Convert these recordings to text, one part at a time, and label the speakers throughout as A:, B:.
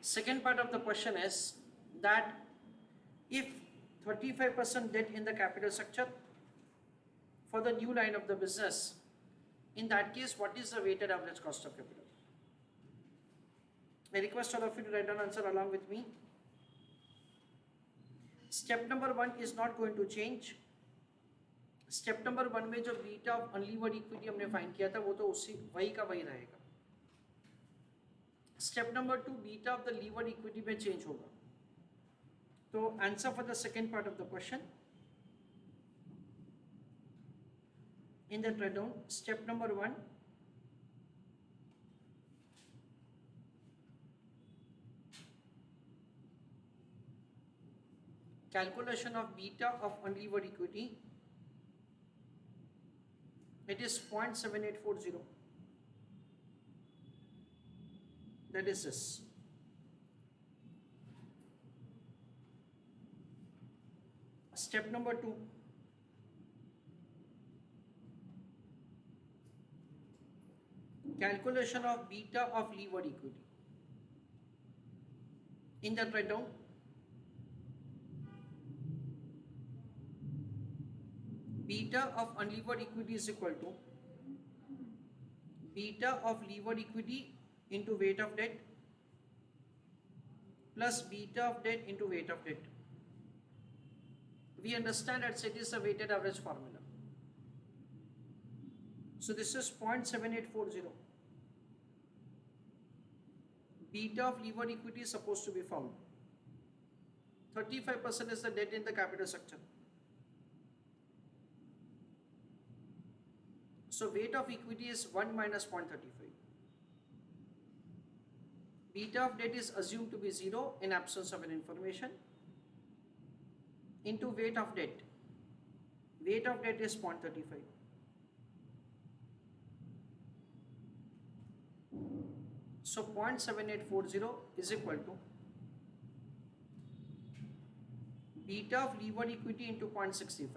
A: Second part of the question is that if 35% debt in the capital structure for the new line of the business, in that case, what is the weighted average cost of capital? I request all of you to write down answer along with me. Step number 1 is not going to change. Step number 1 में जो beta of unlevered equity हमने find किया था वो तो उसी वही का वही रहेगा. Step number 2 beta of the levered equity में चेंज होगा. तो answer for the second part of the question in that write down step number 1, calculation of beta of unlevered equity, it is 0.7840, that is this. Step number 2, calculation of beta of levered equity. In that write down beta of unlevered equity is equal to beta of levered equity into weight of debt plus beta of debt into weight of debt. We understand that it is a weighted average formula. So this is 0.7840. Beta of levered equity is supposed to be found. 35% is the debt in the capital structure. So weight of equity is 1 minus 0.35. Beta of debt is assumed to be 0 in absence of an information into weight of debt. Weight of debt is 0.35. So 0.7840 is equal to beta of levered equity into 0.65.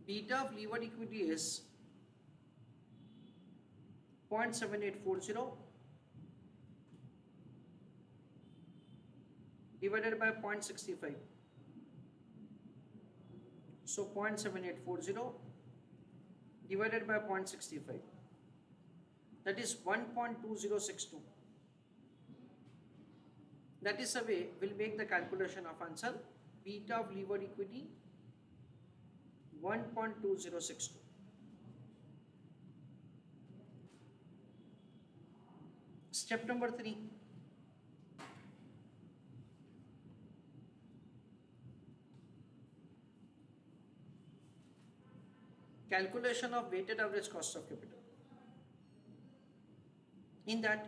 A: Beta of levered equity is 0.7840 divided by 0.65. So 0.7840 divided by 0.65, that is 1.2062. That is the way we'll make the calculation of answer. Beta of levered equity 1.2062. Step number 3, calculation of weighted average cost of capital. In that,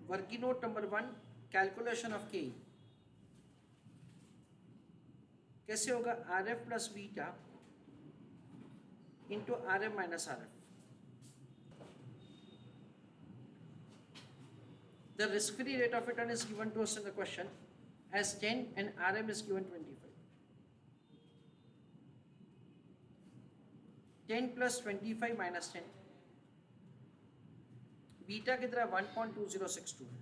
A: working note number 1, calculation of KE. कैसे होगा? RF plus beta into RM minus RF. The risk-free rate of return is given to us in the question as 10 and RM is given 25. 10 plus 25 minus 10. Beta कितना 1.2062 है.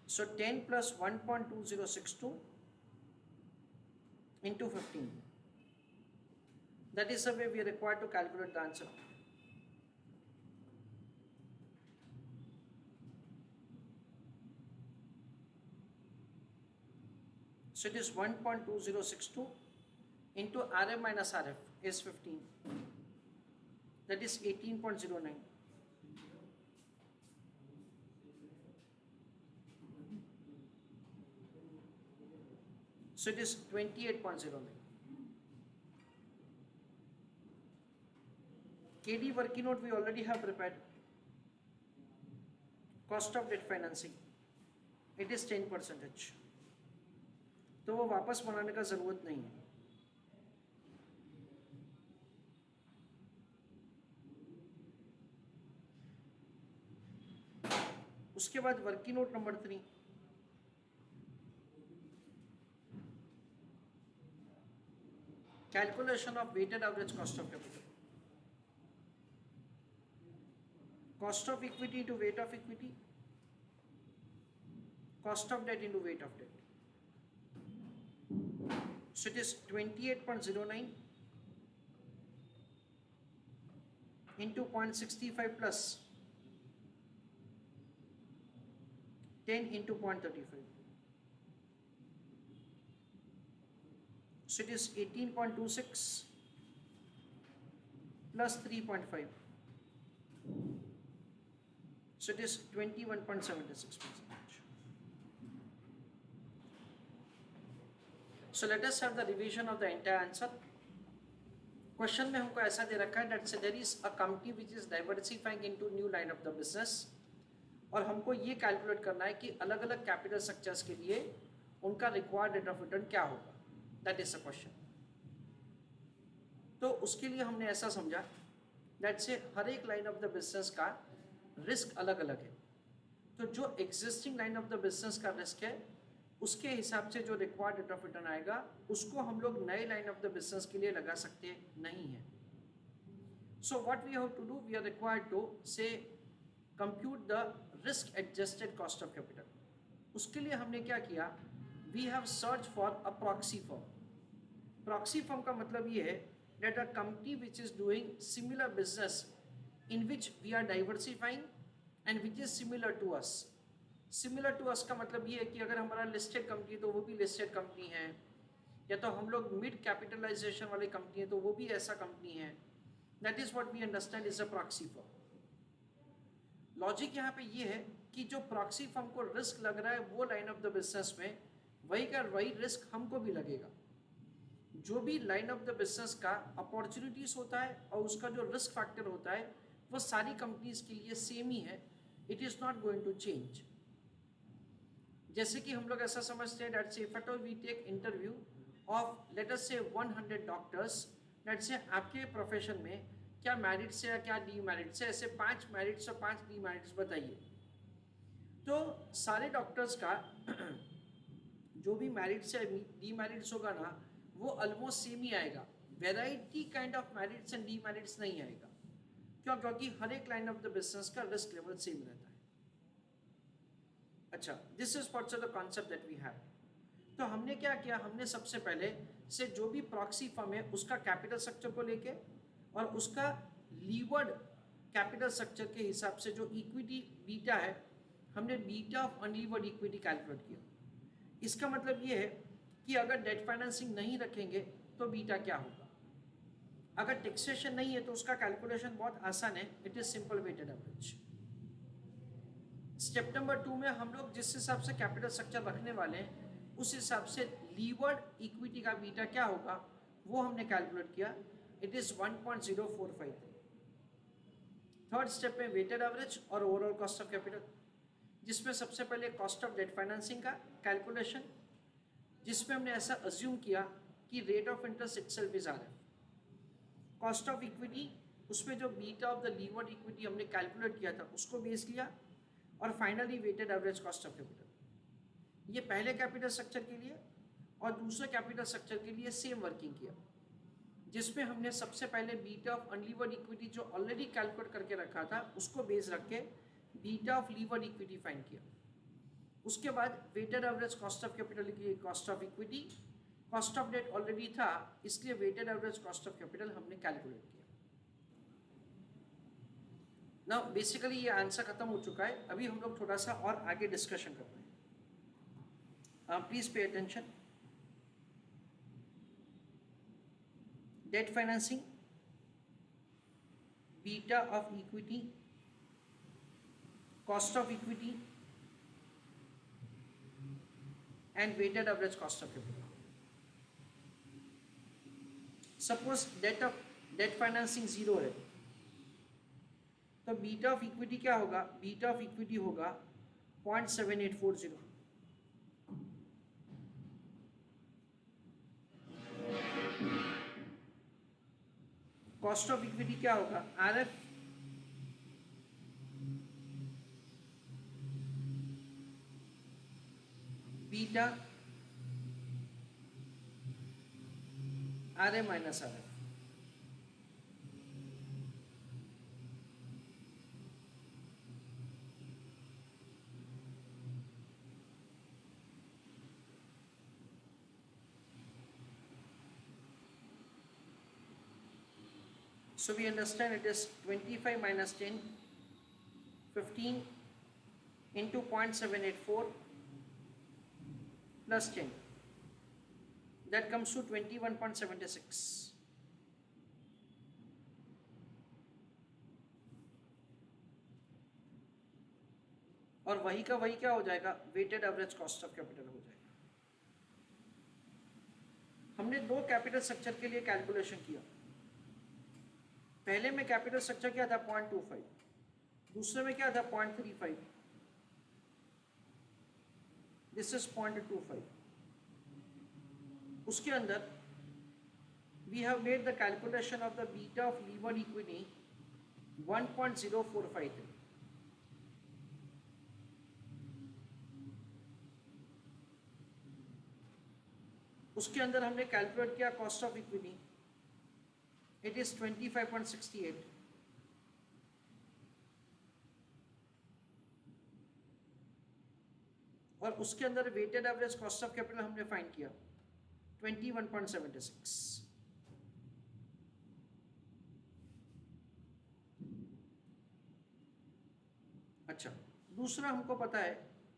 A: So 10 plus 1.2062 into 15. That is the way we are required to calculate the answer. So it is 1.2062 into RM minus RF is 15. That is 18.09. So it is 28.09. KD working note we already have prepared. Cost of debt financing, it is 10%. तो वो वापस बनाने का जरूरत नहीं है. उसके बाद working note number 3, calculation of weighted average cost of capital, cost of equity into weight of equity, cost of debt into weight of debt. So it is 28.09 into 0.65 plus 10 into 0.35. So it is 18.26 plus 3.5. So it is 21.76%. So let us have the revision of the entire answer. Question में हमको ऐसा दे रखा है that there is a company which is diversifying into new line of the business, और हमको ये calculate करना है कि अलग अलग कैपिटल स्ट्रक्चर्स के लिए उनका रिक्वायर्ड रेट ऑफ रिटर्न क्या होगा. That is a question. तो उसके लिए हमने ऐसा समझा दैट से हर एक लाइन ऑफ द बिजनेस का रिस्क अलग अलग है. तो जो existing line of the business का रिस्क है उसके हिसाब से जो रिक्वायर्ड रेट ऑफ रिटर्न आएगा उसको हम लोग नए लाइन ऑफ द बिजनेस के लिए लगा सकते नहीं है. So what we have to do, we are required to say compute the risk adjusted cost of capital. उसके लिए हमने क्या किया, we have search for a proxy firm. Proxy firm का मतलब ये है that a company which is doing similar business in which we are diversifying and which is similar to us. Similar to us का मतलब ये है कि अगर हमारा लिस्टेड कंपनी तो वो भी लिस्टेड कंपनी है, या तो हम लोग मिड कैपिटलाइजेशन वाली कंपनी है तो वो भी ऐसा कंपनी है. That is what we understand is a proxy firm. Logic यहाँ पे ये है कि जो प्रॉक्सी फर्म को रिस्क लग रहा है वो लाइन ऑफ द बिजनेस में, वही का वही रिस्क हमको भी लगेगा. जो भी लाइन ऑफ द बिजनेस का अपॉर्चुनिटीज होता है और उसका जो रिस्क फैक्टर होता है वो सारी कंपनीज के लिए सेम ही है. It is not going to change. जैसे कि हम लोग ऐसा समझते हैं that say if at all we take interview of let us say 100 doctors, that से आपके प्रोफेशन में क्या मैरिट से या क्या डीमेरिट से, ऐसे 5 मैरिट्स और 5 डीमेरिट्स बताइए. तो सारे डॉक्टर्स का जो भी मैरिट से डीमेरिट्स होगा ना वो ऑलमोस्ट सेम ही आएगा. Variety kind of merits and demerits नहीं आएगा. क्यों? क्योंकि हर एक लाइन ऑफ द बिजनेस का रिस्क लेवल सेम रहता है. अच्छा, this is what's the concept that we have. तो हमने क्या किया, हमने सबसे पहले से जो भी प्रॉक्सी फर्म है उसका कैपिटल स्ट्रक्चर को लेके और उसका लीवर्ड कैपिटल स्ट्रक्चर के हिसाब से जो इक्विटी बीटा है, हमने beta of unlevered equity calculate किया. इसका मतलब ये है कि अगर डेट फाइनेंसिंग नहीं रखेंगे तो बीटा क्या होगा. अगर टैक्सेशन नहीं है तो उसका कैलकुलेशन बहुत आसान है. It is simple weighted average. Step number 2 में हम लोग जिस हिसाब से कैपिटल स्ट्रक्चर रखने वाले हैं उस हिसाब से लीवर्ड इक्विटी का बीटा क्या होगा वो हमने कैलकुलेट किया. It is 1.045. थर्ड स्टेप में वेटेड एवरेज और ओवरऑल कॉस्ट ऑफ कैपिटल, जिसमें सबसे पहले कॉस्ट ऑफ डेट फाइनेंसिंग का कैलकुलेशन, जिसमें हमने ऐसा अज्यूम किया कि rate of interest itself is R. Cost of equity, उसमें जो beta of the levered equity हमने कैलकुलेट किया था उसको बेस किया. और finally weighted average cost of capital. ये पहले कैपिटल स्ट्रक्चर के लिए और दूसरे कैपिटल स्ट्रक्चर के लिए सेम वर्किंग किया, जिसमें हमने सबसे पहले बीटा ऑफ अनलीवर्ड इक्विटी जो ऑलरेडी कैलकुलेट करके रखा था उसको बेस रख के beta of levered equity find किया. उसके बाद weighted average cost of capital की cost of equity, cost of debt already था इसलिए weighted average cost of capital हमने कैलकुलेट किया. ना बेसिकली ये आंसर खत्म हो चुका है. अभी हम लोग थोड़ा सा और आगे डिस्कशन कर रहे हैं. Please pay attention. Debt financing, beta of equity, cost of equity and weighted average cost of capital. Suppose debt financing 0 है तो बीटा ऑफ इक्विटी क्या होगा, बीटा ऑफ इक्विटी होगा 0.7840. कॉस्ट ऑफ इक्विटी क्या होगा, RF beta RA minus RF. So we understand it is 25 minus 10, 15 into 0.784 plus 10. That comes to 21.76. और वही का वही क्या हो जाएगा, weighted average cost of capital हो जाएगा. हमने दो कैपिटल स्ट्रक्चर के लिए कैलकुलेशन किया. पहले में कैपिटल स्ट्रक्चर क्या था 0.25, दूसरे में क्या था 0.35. This is 0.25. उसके अंदर we have made the calculation of the beta of levered equity 1.0453. उसके अंदर हमने कैलकुलेट किया cost of equity, it is 25.68. और उसके अंदर weighted average cost of capital हमने फाइंड किया 21.76. अच्छा, दूसरा हमको पता है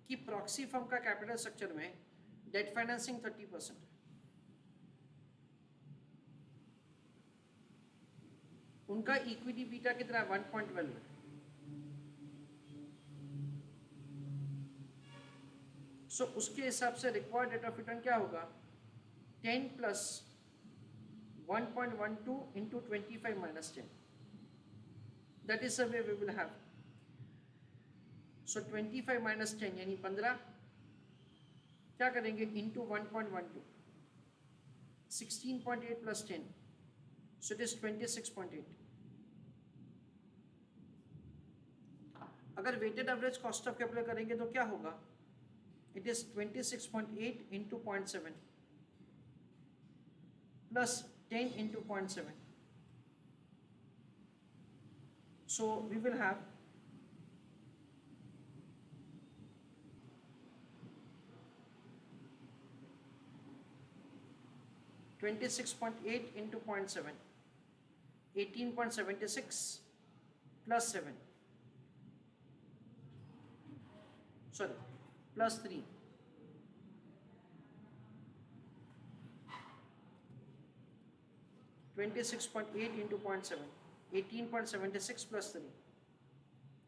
A: कि प्रॉक्सी फर्म का कैपिटल स्ट्रक्चर में डेट फाइनेंसिंग 30% है. उनका इक्विटी बीटा कितना है 1.12 है. सो उसके हिसाब से रिक्वायर्ड रेट ऑफ रिटर्न क्या होगा 10 plus 1.12 into 25 minus 10. That is the way we will have. So 25 minus 10 यानी 15, क्या करेंगे into 1.12, 16.8 plus 10, so it is 26.8. अगर weighted average cost of capital करेंगे तो क्या होगा, it is 26.8 into 0.7 plus 10 into 0.7. So we will have 26.8 into 0.7, 18.76 plus 7, sorry, plus 3, 26.8 into 0.7, 18.76 plus 3,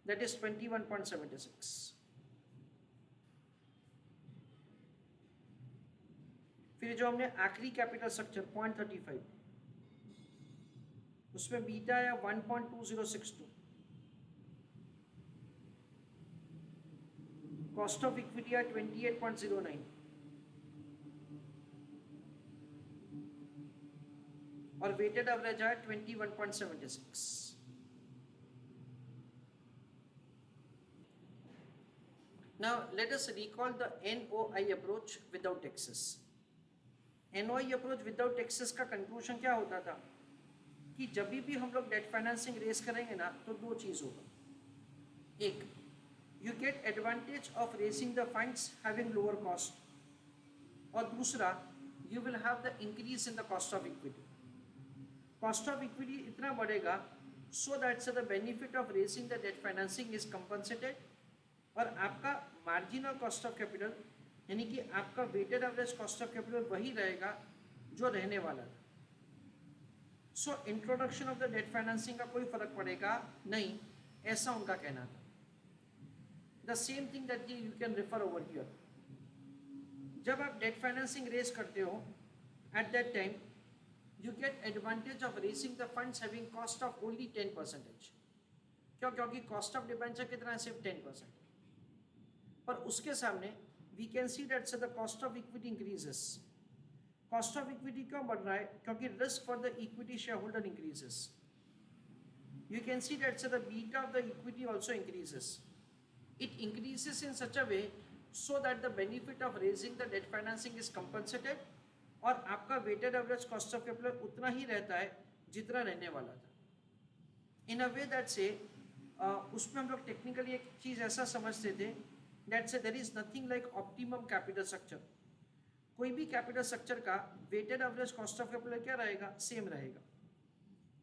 A: that is 21.76. फिर जो हमने आखिरी कैपिटल स्ट्रक्चर 0.35, उसमें बीटा आया 1.2062, कॉस्ट ऑफ इक्विटी आया 28.09 और वेटेड एवरेज आया 21.76. Now let us recall the NOI approach without taxes. NOI approach without taxes का कंक्लूजन क्या होता था कि जब भी हम लोग डेट फाइनेंसिंग रेस करेंगे ना तो दो चीज़ होगा. एक, you get advantage of raising the funds having lower cost, और दूसरा you will have the increase in the cost of equity. Cost of equity इतना बढ़ेगा so that the benefit of raising the debt financing is compensated, और आपका marginal cost of capital यानी कि आपका weighted average cost of capital वही रहेगा जो रहने वाला था. So introduction of the debt financing का कोई फर्क पड़ेगा नहीं, ऐसा उनका कहना था. The same thing that you can refer over here. जब आप डेट फाइनेंसिंग रेस करते हो at that time you get advantage of raising the funds having cost of only 10%. क्यों? क्योंकि कॉस्ट ऑफ डिबेंचर कितना है, सिर्फ 10%. पर उसके सामने we can see that the cost of equity increases. Cost of equity क्यों बढ़ रहा है? क्योंकि risk for the equity shareholder increases. You can see that the beta of the equity also increases. It increases in such a way so that the benefit of raising the debt financing is compensated, और आपका weighted average cost of capital उतना ही रहता है जितना रहने वाला था. In a way that say उसमें हम लोग टेक्निकली एक चीज ऐसा समझते थे that say there is nothing like optimum capital structure. कोई भी कैपिटल स्ट्रक्चर का weighted average cost of capital क्या रहेगा, सेम रहेगा.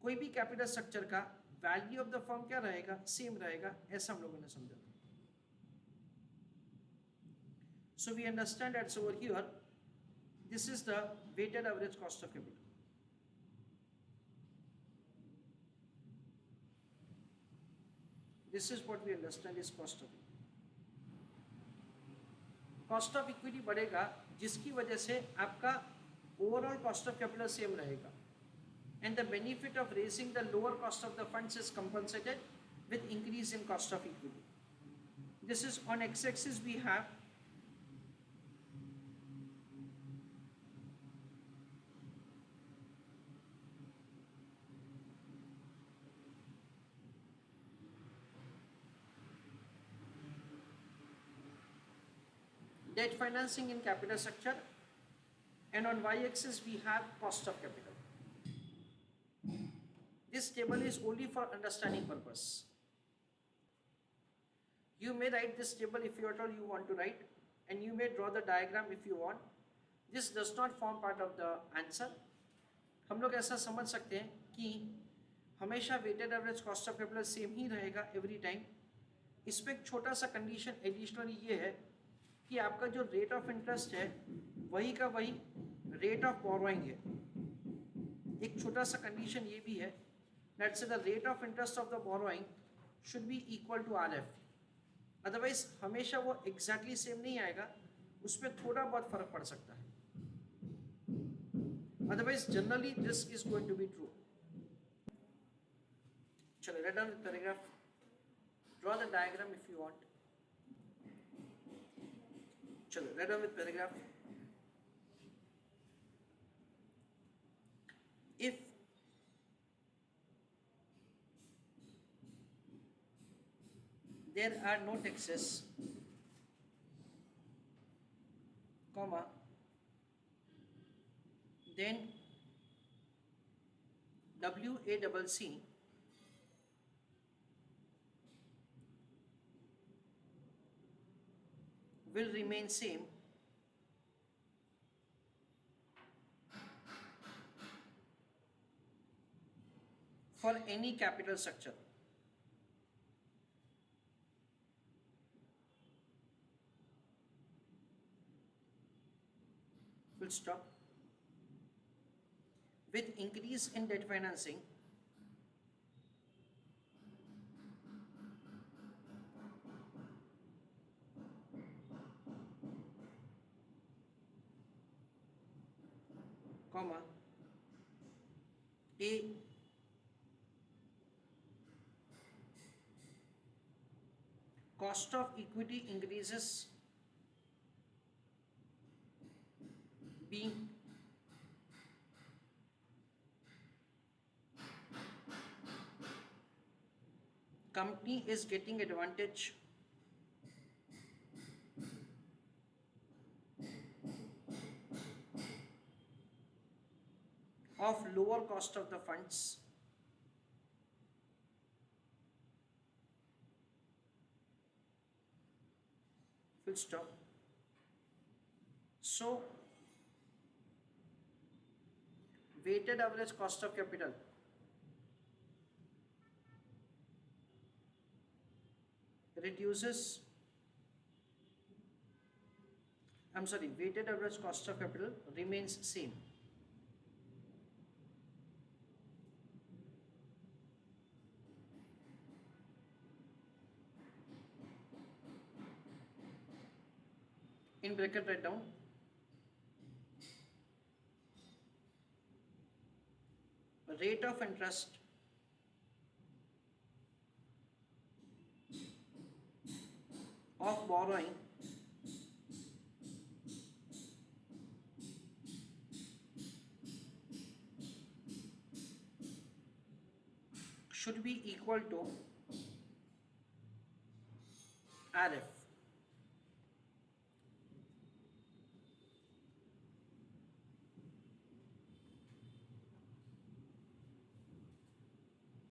A: कोई भी कैपिटल स्ट्रक्चर का वैल्यू ऑफ द फर्म क्या रहेगा, सेम रहेगा. ऐसा हम लोगों ने समझा. So we understand that's over here this is the weighted average cost of capital. This is what we understand is cost of. Cost of equity बढ़ेगा जिसकी वजह से आपका overall cost of capital same रहेगा, and the benefit of raising the lower cost of the funds is compensated with increase in cost of equity. This is on X axis we have debt financing in capital structure, and on y-axis we have cost of capital. This table is only for understanding purpose. You may write this table if you at all you want to write, and you may draw the diagram if you want. This does not form part of the answer. हम लोग ऐसा समझ सकते हैं कि हमेशा weighted average cost of capital same ही रहेगा एवरी टाइम. इसमें एक छोटा सा कंडीशन एडिशनली ये है कि आपका जो रेट ऑफ इंटरेस्ट है वही का वही रेट ऑफ बोरोइंग है. एक छोटा सा कंडीशन ये भी है that say the rate of interest of the borrowing should be equal to RF. Otherwise हमेशा वो एग्जैक्टली सेम नहीं आएगा, उसमें थोड़ा बहुत फर्क पड़ सकता है. Otherwise generally this is going to be true. चलो write down the paragraph, draw the diagram if you want. चलो write down with paragraph. If there are no taxes, comma, then WACC will remain same for any capital structure. Full stop. With increase in debt financing, comma, a cost of equity increases being company is getting advantage of lower cost of the funds full stop. So weighted average cost of capital reduces, weighted average cost of capital remains same. In bracket write down rate of interest of borrowing should be equal to RF.